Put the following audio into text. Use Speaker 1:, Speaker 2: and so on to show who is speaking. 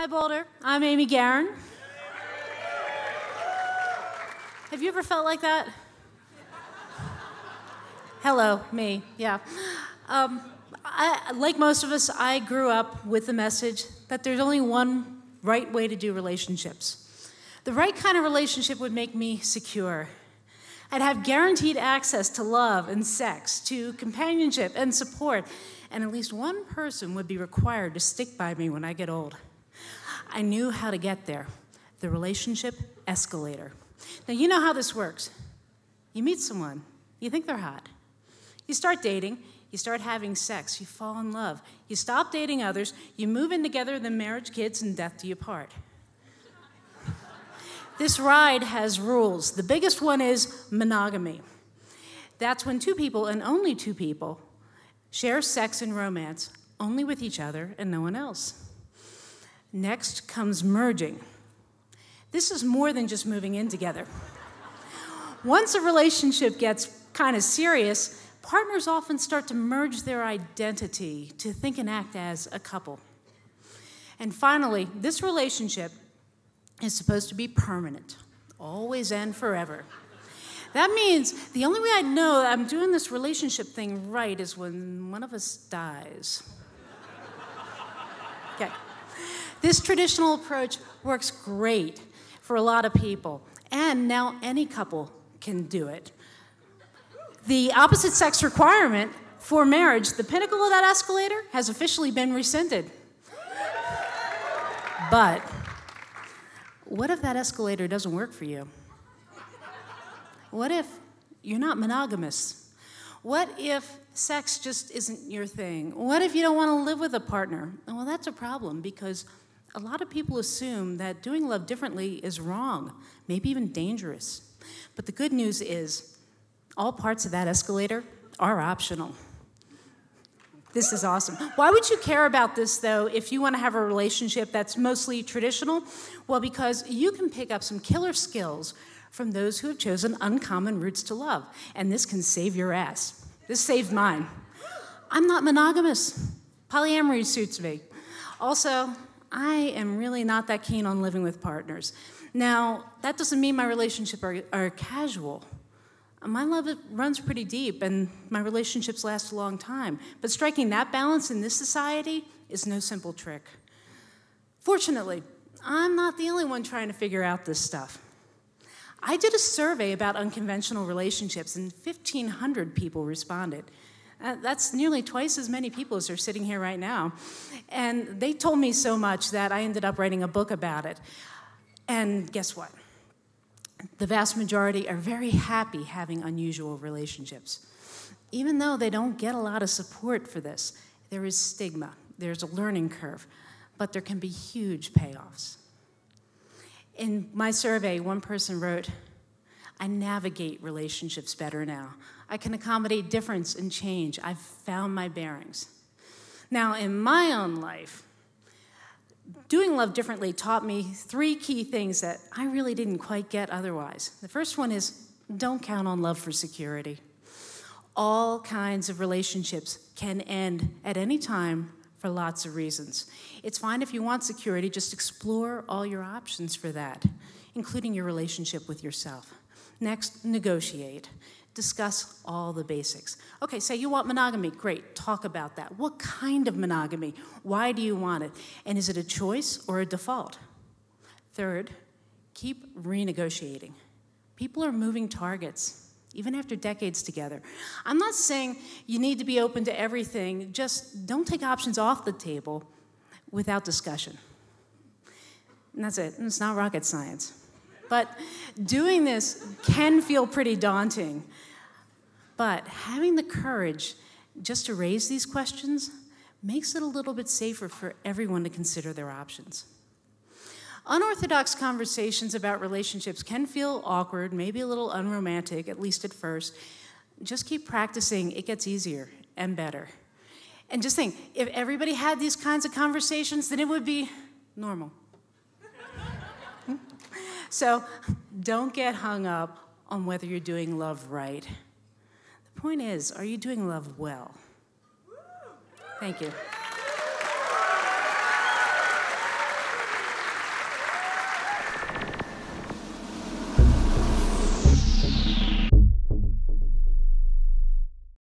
Speaker 1: Hi, Boulder. I'm Amy Gahran. Have you ever felt like that? Hello, me, yeah. Like most of us, I grew up with the message that there's only one right way to do relationships. The right kind of relationship would make me secure. I'd have guaranteed access to love and sex, to companionship and support, and at least one person would be required to stick by me when I get old. I knew how to get there, the relationship escalator. Now, you know how this works. You meet someone, you think they're hot. You start dating, you start having sex, you fall in love. You stop dating others, you move in together, then marriage, kids, and death do you part. This ride has rules. The biggest one is monogamy. That's when two people, and only two people, share sex and romance only with each other and no one else. Next comes merging. This is more than just moving in together. Once a relationship gets kind of serious, partners often start to merge their identity to think and act as a couple. And finally, this relationship is supposed to be permanent, always and forever. That means the only way I know I'm doing this relationship thing right is when one of us dies. Okay. This traditional approach works great for a lot of people, and now any couple can do it. The opposite sex requirement for marriage, the pinnacle of that escalator, has officially been rescinded. But what if that escalator doesn't work for you? What if you're not monogamous? What if sex just isn't your thing? What if you don't want to live with a partner? Well, that's a problem because a lot of people assume that doing love differently is wrong, maybe even dangerous. But the good news is all parts of that escalator are optional. This is awesome. Why would you care about this, though, if you want to have a relationship that's mostly traditional? Well, because you can pick up some killer skills from those who have chosen uncommon routes to love, and this can save your ass. This saved mine. I'm not monogamous. Polyamory suits me. Also, I am really not that keen on living with partners. Now, that doesn't mean my relationships are casual. My love runs pretty deep, and my relationships last a long time. But striking that balance in this society is no simple trick. Fortunately, I'm not the only one trying to figure out this stuff. I did a survey about unconventional relationships, and 1,500 people responded. That's nearly twice as many people as are sitting here right now. And they told me so much that I ended up writing a book about it. And guess what? The vast majority are very happy having unusual relationships. Even though they don't get a lot of support for this, there is stigma, there's a learning curve, but there can be huge payoffs. In my survey, one person wrote, "I navigate relationships better now. I can accommodate difference and change. I've found my bearings." Now, in my own life, doing love differently taught me three key things that I really didn't quite get otherwise. The first one is don't count on love for security. All kinds of relationships can end at any time for lots of reasons. It's fine if you want security, just explore all your options for that, including your relationship with yourself. Next, negotiate. Discuss all the basics. Okay, say you want monogamy. Great, talk about that. What kind of monogamy? Why do you want it? And is it a choice or a default? Third, keep renegotiating. People are moving targets, even after decades together. I'm not saying you need to be open to everything, just don't take options off the table without discussion. And that's it, it's not rocket science. But doing this can feel pretty daunting. But having the courage just to raise these questions makes it a little bit safer for everyone to consider their options. Unorthodox conversations about relationships can feel awkward, maybe a little unromantic, at least at first. Just keep practicing, it gets easier and better. And just think, if everybody had these kinds of conversations, then it would be normal. So don't get hung up on whether you're doing love right. The point is, are you doing love well? Thank you.